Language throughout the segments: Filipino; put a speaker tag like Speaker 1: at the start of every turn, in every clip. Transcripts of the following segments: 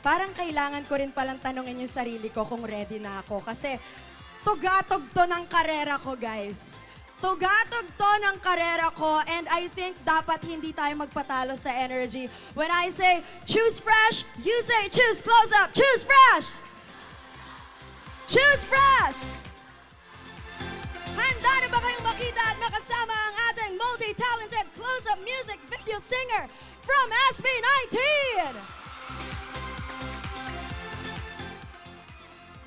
Speaker 1: parang kailangan ko rin palang tanongin yung sarili ko kung ready na ako. Kasi tugatog to ng karera ko, guys. Tugatog to ng karera ko, and I think dapat hindi tayo magpatalo sa energy. When I say, choose fresh, you say, choose close up, choose fresh! Choose fresh! Handa na ba kayong makita at makasama ang ating multi-talented close-up music video singer from SB19?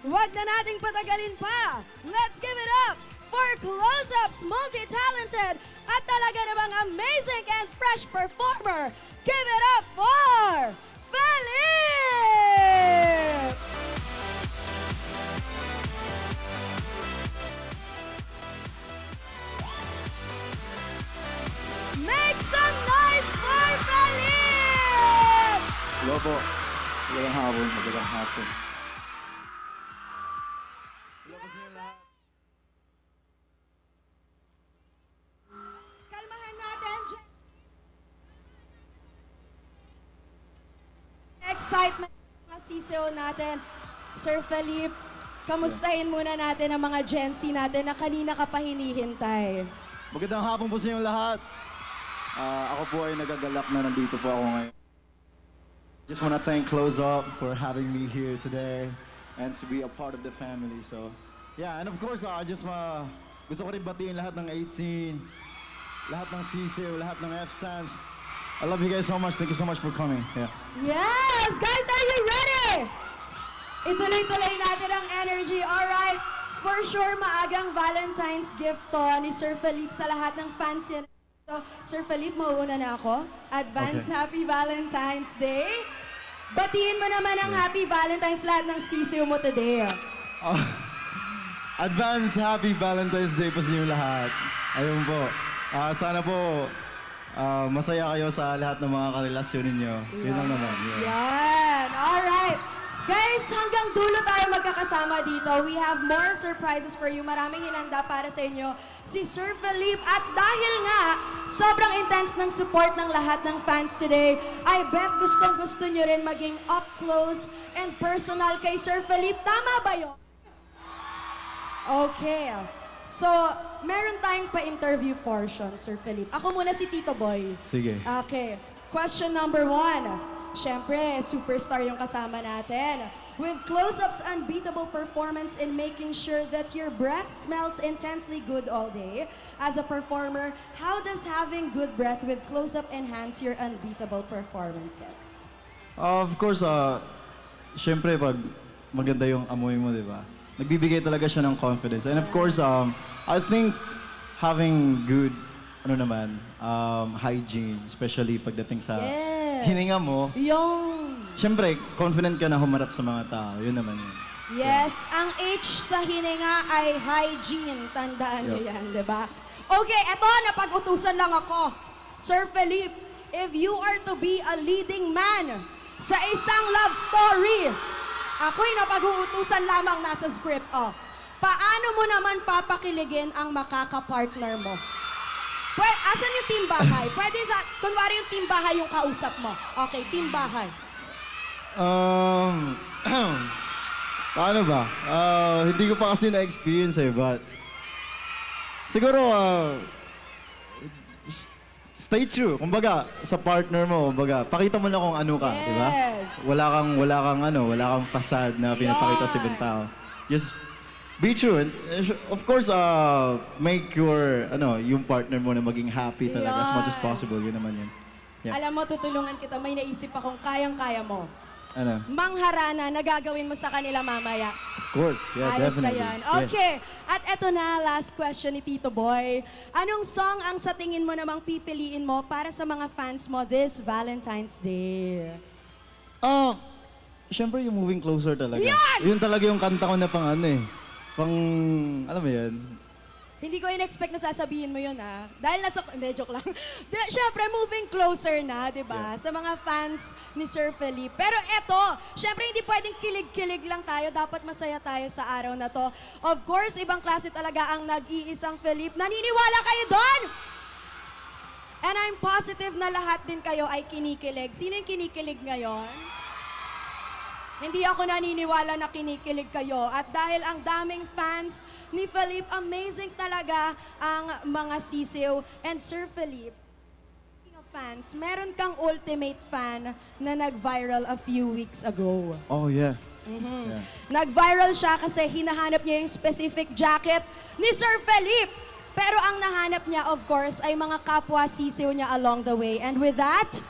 Speaker 1: Huwag na nating patagalin pa. Let's give it up for Close-Up's multi-talented at talaga namang amazing and fresh performer. Give it up for Felipe! Make some noise for Felipe!
Speaker 2: Hello po. Magandang hapon. Magandang hapon. Hello po sa inyo lahat.
Speaker 1: Kalmahan natin. Excitement mga sisiyo natin. Sir Felipe, kamustahin muna natin ang mga Gen Z natin na kanina ka pa hinihintay.
Speaker 2: Magandang hapon po sa inyo lahat. Ako po ay nagagalak na nandito po ako ngayon. Just want to thank Close Up for having me here today and to be a part of the family. So, yeah, and of course, gusto ko rin batiin lahat ng 18, lahat ng CCO, lahat ng F-Stands. I love you guys so much. Thank you so much for coming. Yeah.
Speaker 1: Yes! Guys, are you ready? Ituloy-tuloy natin ang energy. Alright, for sure, maagang Valentine's gift to ni Sir Felipe sa lahat ng fans niya. So, Sir Felipe, mauuna na ako. Advance
Speaker 2: Okay.
Speaker 1: Happy Valentine's Day. Batiin mo naman ang Happy Valentine's lahat ng sisiyo mo today.
Speaker 2: Advance Happy Valentine's Day po sa inyo lahat. Ayun po. Sana po masaya kayo sa lahat ng mga karelasyon ninyo. Yun lang naman. Yeah.
Speaker 1: Yan! Alright! Guys, hanggang dulo tayo magkakasama dito. We have more surprises for you. Maraming hinanda para sa inyo si Sir Felipe. At dahil nga, sobrang intense ng support ng lahat ng fans today, I bet gustong-gusto nyo rin maging up close and personal kay Sir Felipe. Tama ba yun? Okay. So, meron tayong pa-interview portion, Sir Felipe. Ako muna si Tito Boy.
Speaker 2: Sige.
Speaker 1: Okay. Question number 1. Siyempre, superstar yung kasama natin. With Close-Up's unbeatable performance in making sure that your breath smells intensely good all day, as a performer, how does having good breath with Close-Up enhance your unbeatable performances?
Speaker 2: Of course, syempre pag maganda yung amoy mo, di ba? Nagbibigay talaga siya ng confidence. And of course, I think having good, hygiene, especially pagdating sa
Speaker 1: Yes.
Speaker 2: hininga mo,
Speaker 1: Yung...
Speaker 2: syempre, confident ka na humarap sa mga tao. Yun naman yun.
Speaker 1: Yes, ang H sa hininga ay hygiene. Tandaan niyo
Speaker 2: Yup.
Speaker 1: yan, di ba? Okay, eto, napag-utusan lang ako. Sir Felipe, if you are to be a leading man sa isang love story, ako'y napag-uutusan lamang nasa script. Paano mo naman papakiligin ang makakapartner mo? Asan yung team bahay? Pwede na, kunwari yung team bahay yung kausap mo. Okay, team bahay.
Speaker 2: Paano ba? Hindi ko pa kasi na-experience but siguro, stay true. Kumbaga, sa partner mo, pakita mo na kung ano ka, di ba?
Speaker 1: Yes.
Speaker 2: Wala kang facade na pinapakita sa ibang tao. Just be true. And, of course, make yung partner mo na maging happy talaga as much as possible. Yun naman yun. Yeah.
Speaker 1: Alam mo, tutulungan kita. May naisip akong kayang-kaya mo.
Speaker 2: Ano?
Speaker 1: Mangharana na gagawin mo sa kanila mamaya.
Speaker 2: Of course. Yeah,
Speaker 1: Ayos ka
Speaker 2: definitely.
Speaker 1: yan.
Speaker 2: Yeah.
Speaker 1: Okay. At eto na, last question ni Tito Boy. Anong song ang sa tingin mo namang pipiliin mo para sa mga fans mo this Valentine's Day?
Speaker 2: Siyempre yung Moving Closer talaga.
Speaker 1: Yan!
Speaker 2: Yun talaga yung kanta ko na alam mo yan?
Speaker 1: Hindi ko in-expect na sasabihin mo yun, Dahil hindi, joke lang. Siyempre, moving closer na, di ba?
Speaker 2: Yeah.
Speaker 1: Sa mga fans ni Sir Felipe. Pero eto, siyempre hindi pwedeng kilig-kilig lang tayo. Dapat masaya tayo sa araw na to. Of course, ibang klase talaga ang nag-iisang Felipe. Naniniwala kayo doon? And I'm positive na lahat din kayo ay kinikilig. Sino yung kinikilig ngayon? Hindi ako naniniwala na kinikilig kayo. At dahil ang daming fans ni Felipe, amazing talaga ang mga sisiw. And Sir Felipe, speaking of fans, meron kang ultimate fan na nag-viral a few weeks ago.
Speaker 2: Oh, yeah. Yeah.
Speaker 1: Nag-viral siya kasi hinahanap niya yung specific jacket ni Sir Felipe. Pero ang nahanap niya, of course, ay mga kapwa sisiw niya along the way. And with that,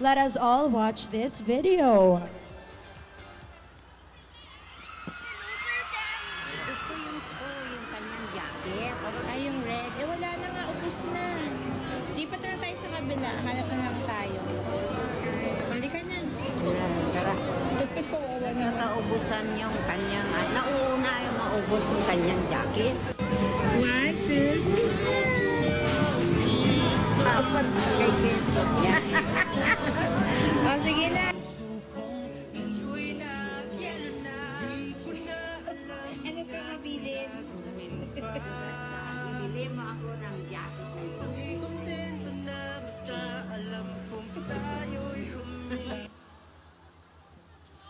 Speaker 1: let us all watch this video.
Speaker 3: Gusto yung kanyang jacket.
Speaker 4: Ay, yung red. Eh, wala na nga. Ubus na. Lipat na lang tayo sa kabila. Hanap na lang tayo. Halika na.
Speaker 3: Tara,
Speaker 4: Kawawa na.
Speaker 3: nataubusan yung kanyang, nauna yung maubos yung kanyang jacket.
Speaker 4: 1, 2, 3.
Speaker 3: Dapat kay Kenzo.
Speaker 4: Oh, sige na. Ano ka mabilin?
Speaker 3: Bili mo ako ng jacket na ito.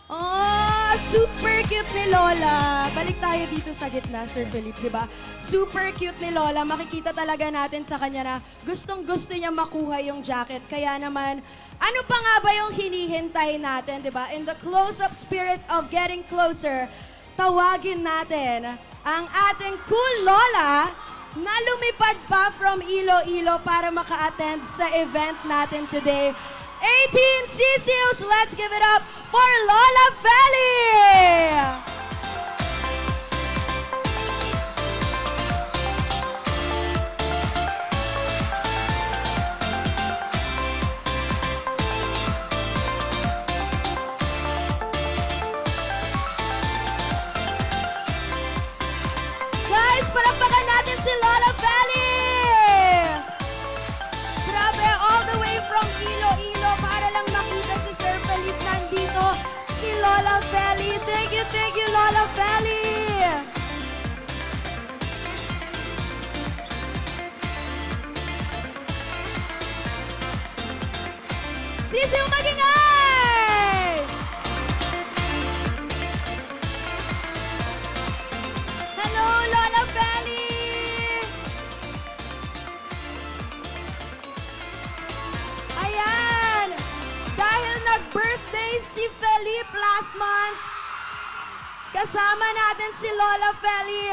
Speaker 1: Oh, super cute ni Lola. Balik tayo dito sa gitna, Sir Felipe, di ba? Super cute ni Lola. Makikita talaga natin sa kanya na gustong-gusto niya makuha yung jacket. Kaya naman, ano pa nga ba yung hinihintay natin, di ba? In the close-up spirit of getting closer, tawagin natin ang ating cool Lola na lumipad pa from Iloilo para maka-attend sa event natin today. 18 Sisius, let's give it up for Lola Feli! Guys, palakpakan natin si Lola Feli! Grabe, all the way from Iloilo para lang makita si Sir Felipe nandito. Si Lola Feli. Thank you, Lola Feli! Sisiw magingay! Hello, Lola Feli! Ayan! Dahil nag-birthday si Felipe last month, kasama natin si Lola Feli.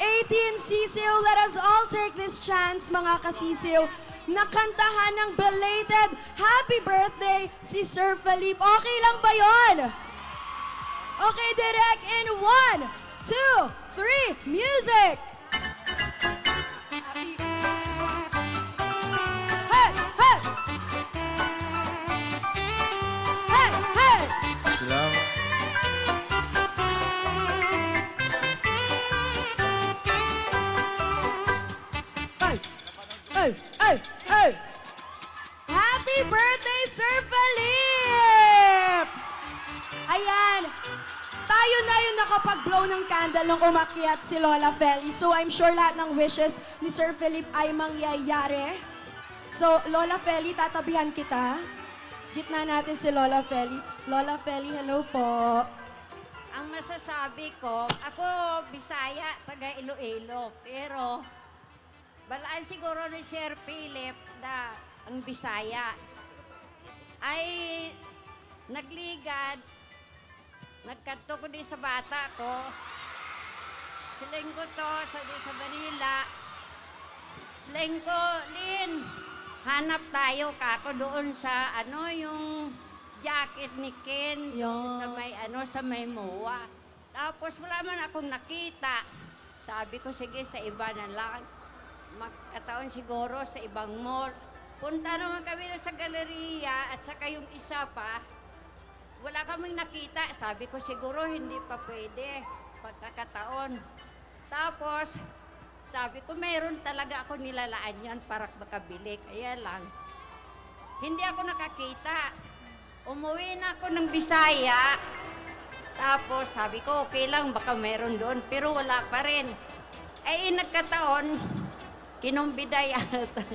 Speaker 1: 18 Sisiw, let us all take this chance, mga kasisiw, na kantahan ng belated happy birthday si Sir Felipe. Okay lang ba yon? Okay, direct in 1, 2, 3, music! Happy Hey! Hey! Hey! Hey!
Speaker 2: Salamat.
Speaker 1: Hey! Hey! Hey! Hey! Happy birthday, Sir Felipe! Ayan, tayo na yung nakapag-blow ng candle nung umakyat si Lola Feli. So I'm sure lahat ng wishes ni Sir Felipe ay mangyayari. So Lola Feli, tatabihan kita. Gitna natin si Lola Feli. Lola Feli, hello po.
Speaker 3: Ang masasabi ko, ako Bisaya, taga Iloilo. Pero, balaan siguro ni Sir Philip na ang Bisaya ay nagligad, nagkanto ko din sa bata ko. Siling ko to sa Manila. Siling ko, Lin, hanap tayo kako doon sa yung jacket ni Ken
Speaker 1: Yeah.
Speaker 3: sa may MOA. Tapos wala man akong nakita. Sabi ko, sige, sa iba na lang. Magkataon siguro sa ibang mall. Punta naman kami doon sa galeriya at saka yung isa pa, wala kaming nakita. Sabi ko, siguro hindi pa pwede. Pagkakataon. Tapos, sabi ko, mayroon talaga ako nilalaan yan para makabili. Kaya lang, hindi ako nakakita. Umuwi na ako ng Bisaya. Tapos, sabi ko, okay lang, baka mayroon doon. Pero wala pa rin. Ay, nagkataon, kinumbida yata.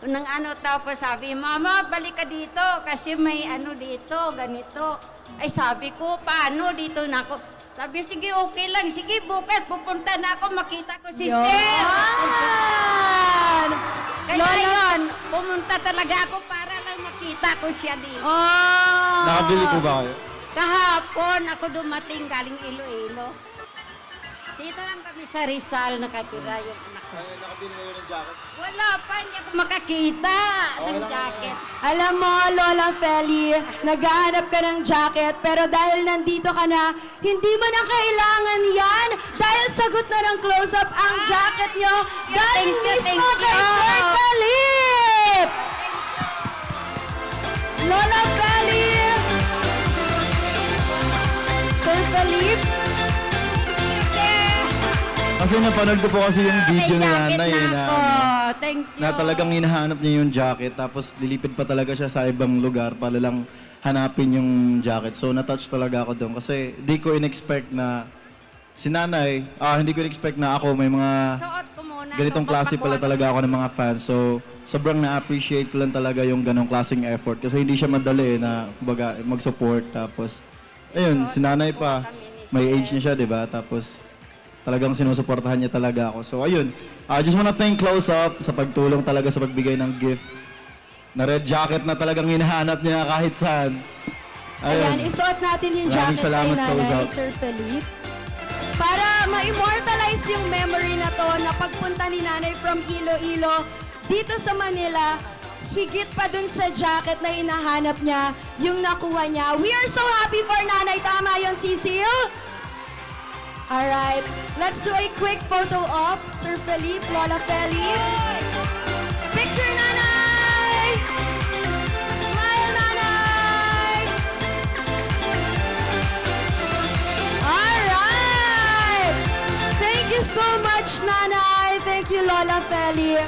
Speaker 3: Nang ano tapos sabi, Mama, balik ka dito kasi may ano dito, ganito. Ay sabi ko, paano dito na ako? Sabi, sige, okay lang. Sige, bukas pupunta na ako, makita ko si Sir.
Speaker 1: Yan!
Speaker 3: Kaya
Speaker 1: Lola,
Speaker 3: yun, pumunta talaga ako para lang makita ko siya dito.
Speaker 1: oh!
Speaker 2: Nakabili po ba kayo?
Speaker 3: Kahapon ako dumating galing Iloilo. Dito lang kami sa Rizal nakatira yung anak ko.
Speaker 2: Nakabili kayo ng jacket?
Speaker 3: Wala pa, hindi ako makakita ng jacket.
Speaker 1: Alam mo, Lola Feli, naghahanap ka ng jacket, pero dahil nandito ka na, hindi mo na kailangan yan dahil sagot na ng close-up ang jacket nyo galing
Speaker 3: Thank you,
Speaker 1: mismo
Speaker 3: thank
Speaker 1: kay
Speaker 3: you.
Speaker 1: Sir Felipe! Lola Feli! Sir Felipe?
Speaker 2: Kasi napanood ko po kasi yung video
Speaker 3: May
Speaker 2: ni
Speaker 3: jacket
Speaker 2: nanay
Speaker 3: na
Speaker 2: na,
Speaker 3: ako. Thank you.
Speaker 2: na talagang hinahanap niya yung jacket tapos lilipid pa talaga siya sa ibang lugar para lang hanapin yung jacket. So na-touch talaga ako doon kasi di ko in-expect na si nanay, hindi ko in-expect na ako may mga
Speaker 3: Suot ko muna.
Speaker 2: ganitong klase pala talaga ako ng mga fans. So sobrang na-appreciate ko lang talaga yung ganong klaseng effort kasi hindi siya madali na kumbaga, mag-support tapos ayun, si nanay pa may age na siya, 'di ba? Tapos talagang sinusuportahan niya talaga ako. So ayun, I just wanna thank Close Up sa pagtulong talaga sa pagbigay ng gift. Na red jacket na talagang hinahanap niya kahit saan.
Speaker 1: Ayan, isuot natin yung
Speaker 2: Maraming
Speaker 1: jacket kay
Speaker 2: salamat,
Speaker 1: nanay,
Speaker 2: Close Up.
Speaker 1: Sir Felipe. Para ma-immortalize yung memory na to na pagpunta ni nanay from Iloilo dito sa Manila, higit pa dun sa jacket na hinahanap niya, yung nakuha niya. We are so happy for nanay. Tama yun, Cecil? Alright, let's do a quick photo op. Sir Felipe, Lola Felipe. Picture nanay! Smile nanay! Alright! Thank you so much, nanay. Thank you, Lola Felipe.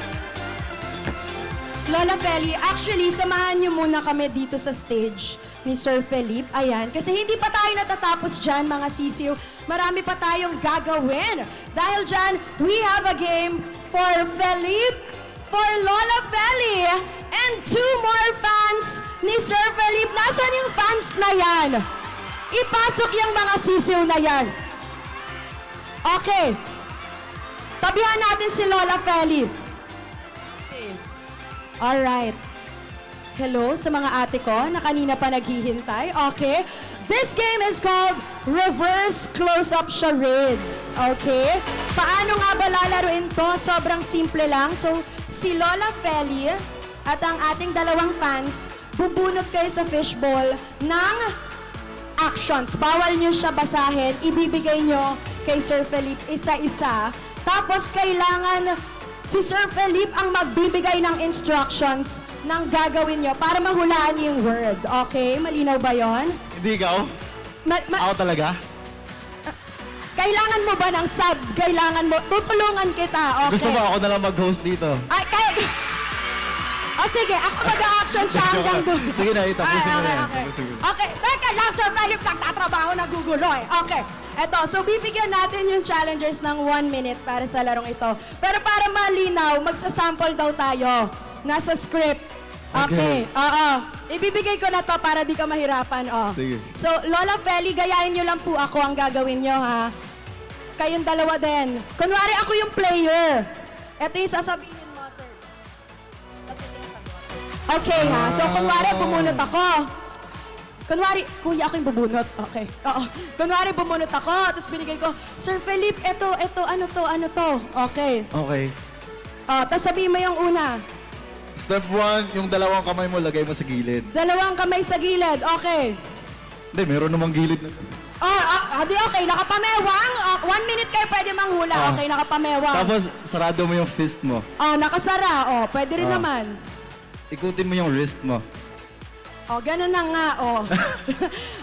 Speaker 1: Lola Feli, actually, samahan niyo muna kami dito sa stage ni Sir Felipe. Ayan, kasi hindi pa tayo natatapos dyan, mga sisiw. Marami pa tayong gagawin. Dahil dyan, we have a game for Felipe, for Lola Feli, and 2 more fans ni Sir Felipe. Nasaan yung fans na yan? Ipasok yung mga sisiw na yan. Okay. Tabihan natin si Lola Feli. Alright. Hello sa mga ate ko na kanina pa naghihintay. Okay. This game is called Reverse Close-Up Charades. Okay? Paano nga ba lalaruin to? Sobrang simple lang. So, si Lola Feli at ang ating dalawang fans, bubunot kayo sa fishbowl ng actions. Bawal nyo siya basahin. Ibibigay nyo kay Sir Felipe isa-isa. Tapos, kailangan si Sir Felipe ang magbibigay ng instructions ng gagawin nyo para mahulaan niyo yung word. Okay? Malinaw ba yon?
Speaker 2: Hindi ikaw? Ako talaga?
Speaker 1: Kailangan mo ba ng sub? Kailangan mo? Tutulungan kita, okay?
Speaker 2: Gusto mo ako na lang mag-host dito?
Speaker 1: Ay, sige, ako mag-action siya hanggang doon.
Speaker 2: Sige na, tapusin mo na yan.
Speaker 1: Okay.
Speaker 2: Tapusin mo.
Speaker 1: Okay, teka lang, Sir Felipe, nagtatrabaho, nagugulo eh. Okay, eto, so bibigyan natin yung challengers ng 1 minute para sa larong ito. Pero para malinaw, magsasample daw tayo. Nasa script. Okay, oo. Ibibigay ko na to para di ka mahirapan, oh.
Speaker 2: Sige.
Speaker 1: So, Lola Feli, gayahin nyo lang po ako ang gagawin nyo, ha? Kayong dalawa din. Kunwari ako yung player. Ito yung sasabihin mo, sir. Okay, ha? So, kunwari, bumunot ako. Kunwari, kuya, ako yung bubunot. Okay. Oo. Kunwari, bumunot ako, tapos binigay ko, Sir Felipe, eto, ano to? Okay.
Speaker 2: Okay.
Speaker 1: Tapos sabihin mo yung una.
Speaker 2: Step 1, yung dalawang kamay mo, lagay mo sa gilid.
Speaker 1: Dalawang kamay sa gilid. Okay.
Speaker 2: Hindi, meron namang gilid na.
Speaker 1: Di okay. Nakapamewang. 1 minute kayo pwede manghula. Okay, nakapamewang.
Speaker 2: Tapos, sarado mo yung fist mo.
Speaker 1: Nakasara. Pwede rin naman.
Speaker 2: Ikutin mo yung wrist mo.
Speaker 1: Ganun na nga.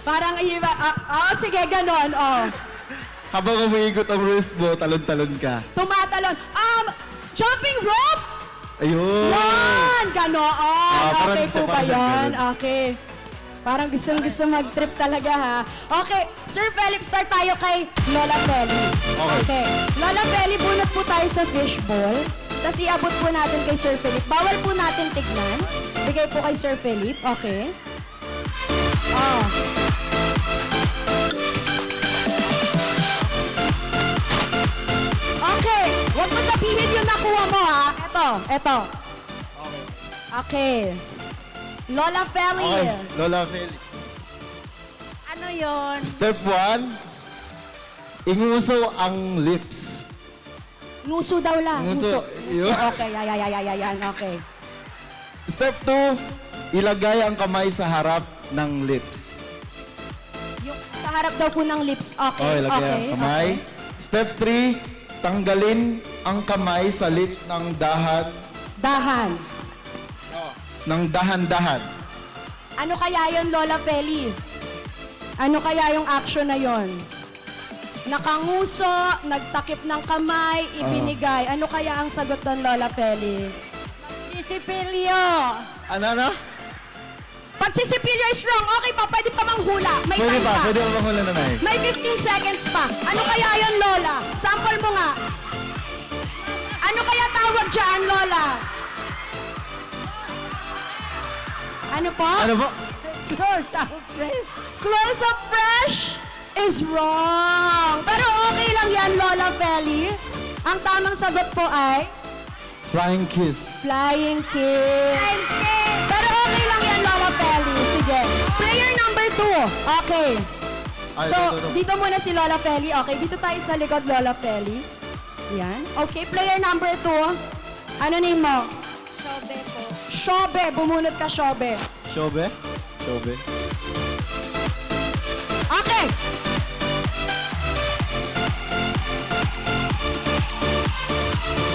Speaker 1: Parang iba. Sige, ganun.
Speaker 2: Habang umiikot ang wrist mo, talon-talon ka.
Speaker 1: Tumatalon. Jumping rope.
Speaker 2: Ayun!
Speaker 1: Yan! Ganon!
Speaker 2: parang
Speaker 1: Okay
Speaker 2: gusto
Speaker 1: po ba
Speaker 2: parang
Speaker 1: yan?
Speaker 2: ganun.
Speaker 1: Okay. Parang gusto mag-trip talaga, ha? Okay, Sir Felipe, start tayo kay Lola Feli.
Speaker 2: Okay.
Speaker 1: Lola Feli, bunot po tayo sa fishbowl. Tapos iabot po natin kay Sir Philip. Bawal po natin tignan. Bigay po kay Sir Philip. Okay. Oh. Okay. Huwag mo sabihin yung nakuha mo, ha? Ito. Okay. Lola Feli.
Speaker 2: Okay, Lola Feli.
Speaker 3: Ano yon?
Speaker 2: Step 1, inguso ang lips.
Speaker 1: Nguso daw lang.
Speaker 2: Nguso. Yun.
Speaker 1: Okay, yan. Okay.
Speaker 2: Step 2, ilagay ang kamay sa harap ng lips.
Speaker 1: Yung sa harap daw po ng lips. Okay.
Speaker 2: Okay, ilagay ang kamay.
Speaker 1: Okay.
Speaker 2: Step 3, tanggalin ang kamay sa lips ng dahan. Dahan-dahan.
Speaker 1: Ano kaya yon, Lola Feli? Ano kaya yung action na yon? Nakanguso, nagtakip ng kamay, ibinigay. Ano kaya ang sagot doon, Lola Feli?
Speaker 3: Sisipilyo.
Speaker 2: Ano?
Speaker 1: Pag si Sipilio is wrong, okay pa, pwede pa manghula. May
Speaker 2: Pwede
Speaker 1: time
Speaker 2: pa,
Speaker 1: pa.
Speaker 2: pwede pa manghula na Nay.
Speaker 1: May 15 seconds pa. Ano kaya yon, Lola? Sample mo nga. Ano kaya tawag dyan, Lola? Ano po?
Speaker 2: Ano po?
Speaker 3: Close up, please.
Speaker 1: Close up fresh is wrong. Pero okay lang yan, Lola Feli. Ang tamang sagot po ay
Speaker 2: Flying kiss.
Speaker 1: flying kiss. Pero okay lang yan, Lola Feli. Sige. Player number 2. Okay.
Speaker 2: Ay,
Speaker 1: So,
Speaker 2: ito.
Speaker 1: dito muna si Lola Feli. Okay, dito tayo sa likod, Lola Feli. Yan. Okay, player number 2. Ano name mo?
Speaker 4: Shobe po.
Speaker 1: Shobe. Bumunot ka, Shobe.
Speaker 2: Shobe?
Speaker 1: Okay.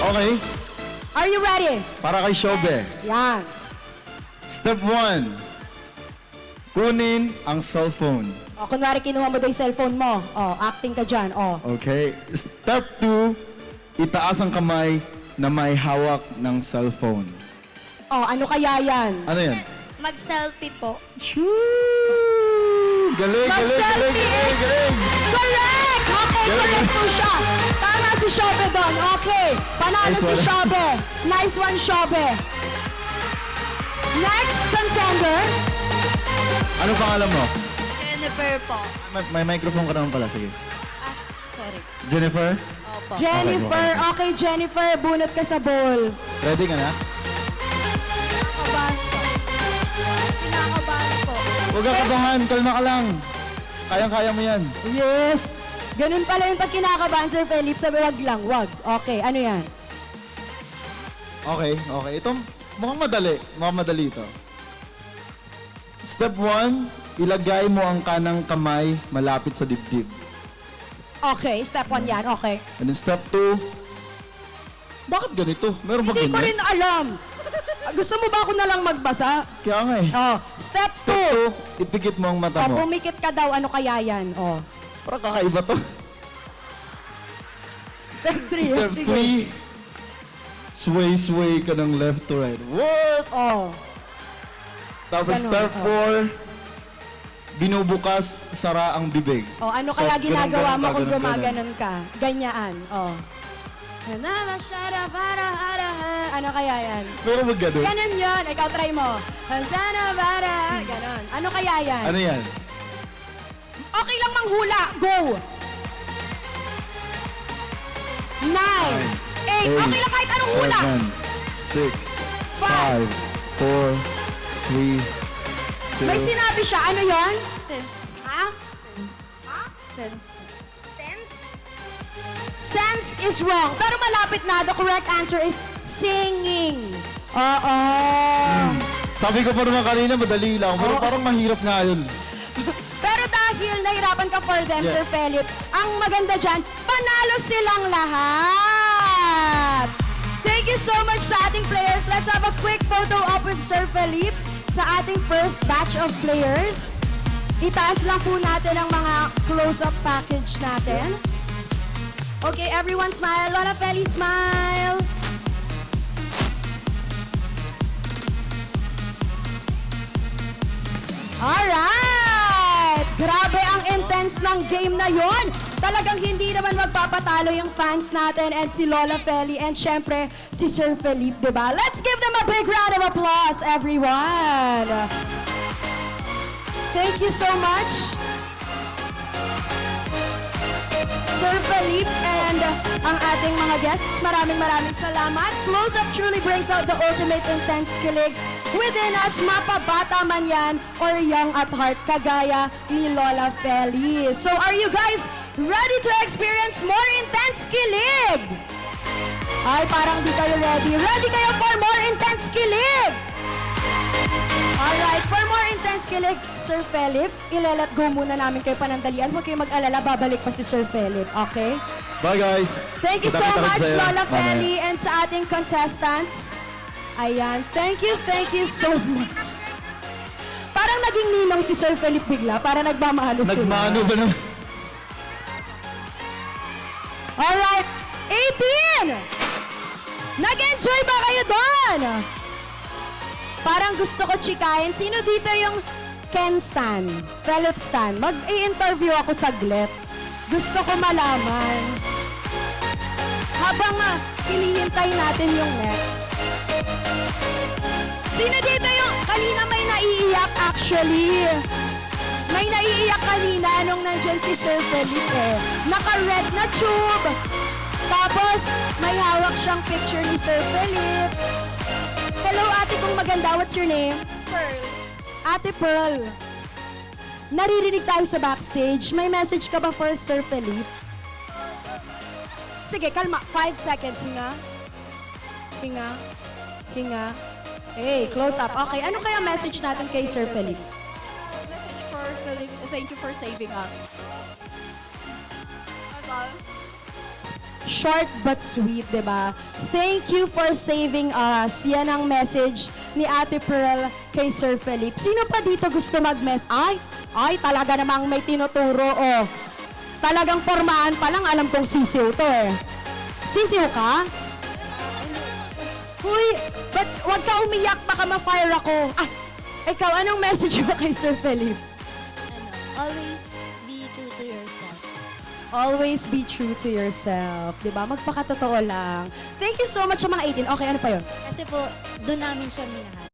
Speaker 2: Okay,
Speaker 1: Are you ready?
Speaker 2: para kay Shobe.
Speaker 1: Yan.
Speaker 2: Step 1, kunin ang cellphone.
Speaker 1: O, kunwari kinuha mo daw yung cellphone mo. O, acting ka dyan. O.
Speaker 2: Okay. Step 2, itaas ang kamay na may hawak ng cellphone.
Speaker 1: O, ano kaya yan?
Speaker 2: Ano yan?
Speaker 4: Mag-selfie po.
Speaker 2: Galing!
Speaker 1: Correct! Okay, correct po siya. Tama si Shobe doon. Okay. Panalo
Speaker 2: Nice
Speaker 1: si
Speaker 2: one.
Speaker 1: Shobe. Nice one, Shobe. Next contender.
Speaker 2: Ano pangalan mo?
Speaker 4: Jennifer po.
Speaker 2: May microphone ka naman pala. Sige.
Speaker 4: Ah, sorry.
Speaker 2: Jennifer?
Speaker 4: Opo.
Speaker 1: Jennifer. Okay, Jennifer. Bunot ka sa bowl.
Speaker 2: Ready ka na?
Speaker 4: Kinakabahan po. Kinakabahan po.
Speaker 2: Huwag ka kabahan. Kalma ka lang. Kayang-kaya mo yan.
Speaker 1: Yes. Ganun pala yung pag kinakabahan, Sir Philip. Sabi, wag lang, wag. Okay, ano yan?
Speaker 2: Okay. Ito, mukhang madali. Mukhang madali ito. Step 1, ilagay mo ang kanang kamay malapit sa dibdib.
Speaker 1: Okay, step 1 yan. Okay.
Speaker 2: And then step 2, bakit ganito? Meron ba
Speaker 1: Hindi ko
Speaker 2: ganyan?
Speaker 1: rin alam. Gusto mo ba ako na lang magbasa?
Speaker 2: Kaya nga eh.
Speaker 1: Oh, step 2.
Speaker 2: Step 2, ipikit mo ang mata
Speaker 1: Oh,
Speaker 2: mo.
Speaker 1: pumikit ka daw. Ano kaya yan? Oh.
Speaker 2: Parang kakaiba to.
Speaker 1: Step 3.
Speaker 2: Step 3, sway ka ng left to right. What?
Speaker 1: Oh.
Speaker 2: Tapos
Speaker 1: Ganon,
Speaker 2: step 4, binubukas, sara ang bibig.
Speaker 1: Oh, ano
Speaker 2: So,
Speaker 1: kaya
Speaker 2: ganun,
Speaker 1: ginagawa
Speaker 2: ganun
Speaker 1: mo
Speaker 2: ka,
Speaker 1: kung
Speaker 2: ganun,
Speaker 1: gumaganon ka? Ganyaan. Oh. Ano kaya yan?
Speaker 2: Meron ba ganun?
Speaker 1: Ganon yun. Ikaw try mo. Ganon. Ano kaya yan?
Speaker 2: Ano yan?
Speaker 1: Okay lang manghula. Go! 9, 8. Okay lang kahit anong hula.
Speaker 2: 7, 6, 5, 4, 3, 2.
Speaker 1: May sinabi siya. Ano yon? Ha? Sense is wrong. Pero malapit na. The correct answer is singing. Oo.
Speaker 2: Sabi ko pa naman kanina, madali lang. Pero parang mahirap nga yun.
Speaker 1: Pero dahil nahirapan ka for them,
Speaker 2: Yeah.
Speaker 1: Sir Philip, ang maganda dyan, panalo silang lahat. Thank you so much sa ating players. Let's have a quick photo up with Sir Philip sa ating first batch of players. Itaas lang po natin ang mga close-up package natin. Okay, everyone smile. Lola Feli, smile. Alright! Grabe ang intense fans ng game na yon. Talagang hindi naman magpapatalo yung fans natin and si Lola Feli and syempre si Sir Felipe, diba? Let's give them a big round of applause, everyone! Thank you so much, Sir Felipe and ang ating mga guests. Maraming salamat. Close Up truly brings out the ultimate intense kilig within us, mapabata man yan or young at heart, kagaya ni Lola Feli. So are you guys ready to experience more intense kilig? Ay, parang di kayo ready. Ready kayo for more intense kilig? Alright, for more intense kilig, Sir Philip, ile-let go muna namin kayo panandalian. Huwag kayo mag-alala, babalik pa si Sir Philip, okay?
Speaker 2: Bye, guys.
Speaker 1: Thank you so
Speaker 2: Kita-kita rin
Speaker 1: much,
Speaker 2: sa'yo.
Speaker 1: Lola
Speaker 2: Mamaya.
Speaker 1: Feli, and sa ating contestants. Ayan, thank you so much. Parang naging ninong si Sir Philip bigla, para nagmamahalo sila.
Speaker 2: Nagmano ba naman?
Speaker 1: Alright, 18! Nag-enjoy ba kayo doon? Parang gusto ko chikahin. Sino dito yung Ken Stan? Philip Stan? Mag-i-interview ako saglit. Gusto ko malaman. Habang hinihintay natin yung next. Sino dito yung kanina may naiiyak actually? May naiiyak kanina nung nandyan si Sir Felipe eh. Naka-red na tube. Tapos may hawak siyang picture ni Sir Felipe. Hello, ate kong maganda. What's your name?
Speaker 4: Pearl.
Speaker 1: Ate Pearl. Naririnig tayo sa backstage. May message ka ba for Sir Felipe? Sige, kalma. 5 seconds. Hinga. Hinga. Hinga. Hey, close up. Okay, ano kaya message natin kay Sir Felipe?
Speaker 5: Message for Philip, thank you for saving us. That's all.
Speaker 1: Short but sweet, di ba? Thank you for saving us. Yan ang message ni Ate Pearl kay Sir Felipe. Sino pa dito gusto mag-mess? Ay, talaga namang may tinuturo, oh. Talagang formaan pa lang, alam kong sisiw to, eh. Sisiw ka? Uy, but wag ka umiyak, baka ma-fire ako. Ikaw, anong message mo kay Sir Felipe?
Speaker 6: Always be true to yourself.
Speaker 1: Always be true to yourself. Diba? Magpakatotoo lang. Thank you so much sa mga 18. Okay, ano pa yun?
Speaker 6: Kasi po, doon namin siya minahal.